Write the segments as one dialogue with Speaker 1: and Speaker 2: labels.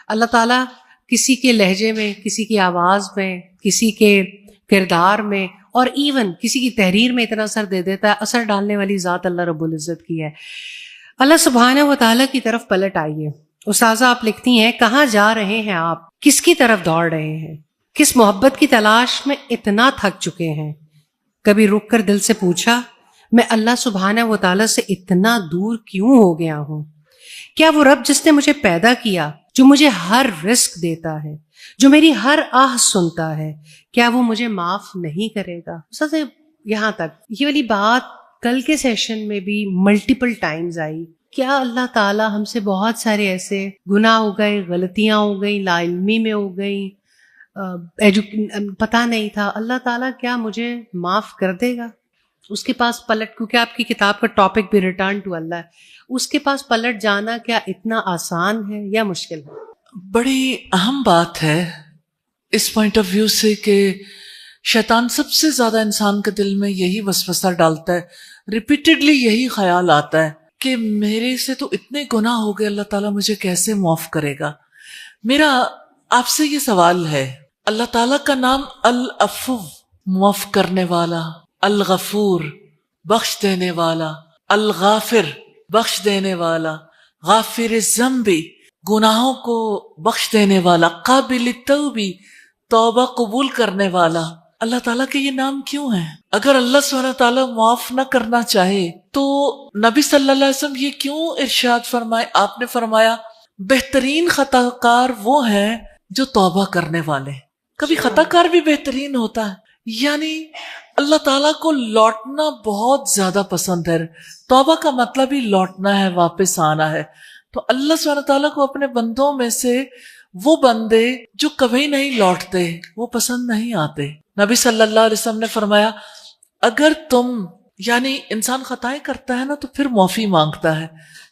Speaker 1: اللہ تعالیٰ کسی کے لہجے میں، کسی کی آواز میں، کسی کے کردار میں اور ایون کسی کی تحریر میں اتنا اثر دے دیتا ہے. اثر ڈالنے والی ذات اللہ رب العزت کی ہے. اللہ سبحانہ و تعالیٰ کی طرف پلٹ آئیے. استاذہ آپ لکھتی ہیں، کہاں جا رہے ہیں آپ؟ کس کی طرف دوڑ رہے ہیں؟ کس محبت کی تلاش میں اتنا تھک چکے ہیں؟ کبھی رک کر دل سے پوچھا، میں اللہ سبحانہ و تعالیٰ سے اتنا دور کیوں ہو گیا ہوں؟ کیا وہ رب جس نے مجھے پیدا کیا، جو مجھے ہر رزق دیتا ہے، جو میری ہر آہ سنتا ہے، کیا وہ مجھے معاف نہیں کرے گا؟ سب سے یہاں تک یہ والی بات کل کے سیشن میں بھی ملٹیپل ٹائمز آئی. کیا اللہ تعالیٰ ہم سے بہت سارے ایسے گناہ ہو گئے، غلطیاں ہو گئیں، لا علمی میں ہو گئیں، پتہ نہیں تھا، اللہ تعالیٰ کیا مجھے معاف کر دے گا؟ اس کے پاس پلٹ، کیونکہ آپ کی کتاب کا ٹاپک بھی ریٹرن ٹو اللہ ہے، اس کے پاس پلٹ جانا کیا اتنا آسان ہے یا مشکل ہے؟
Speaker 2: بڑی اہم بات ہے اس پوائنٹ آف ویو سے کہ شیطان سب سے زیادہ انسان کے دل میں یہی وسوسہ ڈالتا ہے، ریپیٹڈلی یہی خیال آتا ہے کہ میرے سے تو اتنے گناہ ہو گئے، اللہ تعالیٰ مجھے کیسے معاف کرے گا؟ میرا آپ سے یہ سوال ہے، اللہ تعالیٰ کا نام العفو، معاف کرنے والا، الغفور، بخش دینے والا، الغافر، بخش دینے والا، غافر الذنب، گناہوں کو بخش دینے والا، قابل التوب، توبہ قبول کرنے والا، اللہ تعالیٰ کے یہ نام کیوں ہیں؟ اگر اللہ سبحانہ تعالیٰ معاف نہ کرنا چاہے تو نبی صلی اللہ علیہ وسلم یہ کیوں ارشاد فرمائے؟ آپ نے فرمایا بہترین خطا کار وہ ہیں جو توبہ کرنے والے. کبھی خطا کار بھی بہترین ہوتا ہے، یعنی اللہ تعالیٰ کو لوٹنا بہت زیادہ پسند ہے. توبہ کا مطلب ہی لوٹنا ہے، واپس آنا ہے. تو اللہ سبحانہ تعالیٰ کو اپنے بندوں میں سے وہ بندے جو کبھی نہیں لوٹتے وہ پسند نہیں آتے. نبی صلی اللہ علیہ وسلم نے فرمایا اگر تم، یعنی انسان خطائیں کرتا ہے نا تو پھر معافی مانگتا ہے،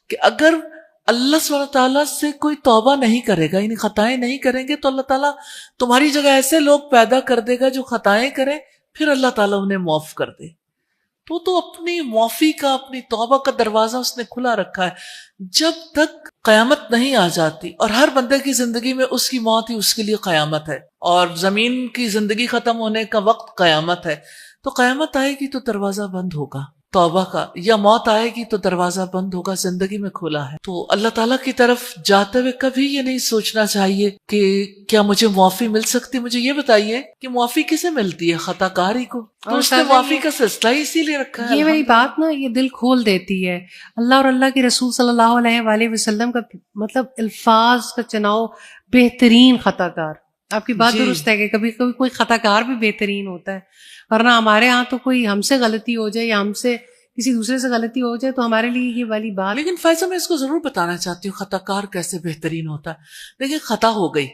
Speaker 2: کہ اگر اللہ سبحانہ تعالیٰ سے کوئی توبہ نہیں کرے گا، یعنی خطائیں نہیں کریں گے، تو اللہ تعالیٰ تمہاری جگہ ایسے لوگ پیدا کر دے گا جو خطائیں کریں، پھر اللہ تعالیٰ انہیں معاف کر دے. تو اپنی معافی کا، اپنی توبہ کا دروازہ اس نے کھلا رکھا ہے جب تک قیامت نہیں آ جاتی. اور ہر بندے کی زندگی میں اس کی موت ہی اس کے لیے قیامت ہے، اور زمین کی زندگی ختم ہونے کا وقت قیامت ہے. تو قیامت آئے گی تو دروازہ بند ہوگا توبہ کا، یا موت آئے گی تو دروازہ بند ہوگا، زندگی میں کھلا ہے. تو اللہ تعالیٰ کی طرف جاتے ہوئے کبھی یہ نہیں سوچنا چاہیے کہ کیا مجھے معافی مل سکتی. مجھے یہ بتائیے کہ معافی کسے ملتی ہے؟ خطا کاری کو. تو اس نے معافی کا سلسلہ ہی اسی لیے رکھا ہے.
Speaker 1: یہ والی بات نا یہ دل کھول دیتی ہے. اللہ اور اللہ کے رسول صلی اللہ علیہ وآلہ وسلم کا مطلب الفاظ کا چناؤ، بہترین خطا کار. آپ کی بات درست ہے کہ کبھی کبھی کوئی خطا کار بھی بہترین ہوتا ہے، ورنہ ہمارے ہاں تو کوئی ہم سے غلطی ہو جائے یا ہم سے کسی دوسرے سے غلطی ہو جائے تو ہمارے لیے یہ والی بات.
Speaker 2: لیکن فائزہ میں اس کو ضرور بتانا چاہتی ہوں خطا کار کیسے بہترین ہوتا ہے. دیکھیں خطا ہو گئی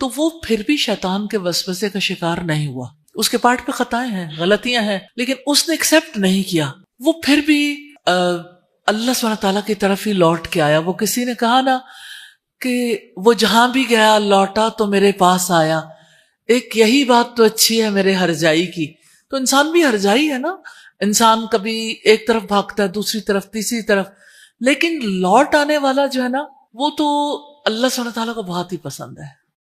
Speaker 2: تو وہ پھر بھی شیطان کے وسوسے کا شکار نہیں ہوا. اس کے پارٹ پہ خطائیں ہیں، غلطیاں ہیں، لیکن اس نے ایکسیپٹ نہیں کیا. وہ پھر بھی اللہ سبحانہ تعالیٰ کی طرف ہی لوٹ کے آیا. وہ کسی نے کہا نا کہ وہ جہاں بھی گیا لوٹا تو میرے پاس آیا. ایک یہی بات تو اچھی ہے میرے ہرجائی کی. تو انسان بھی ہرجائی ہے نا، انسان کبھی ایک طرف بھاگتا ہے، دوسری طرف، تیسری طرف، لیکن لوٹ آنے والا جو ہے نا وہ تو اللہ سبحانہ تعالیٰ کو بہت ہی پسند ہے.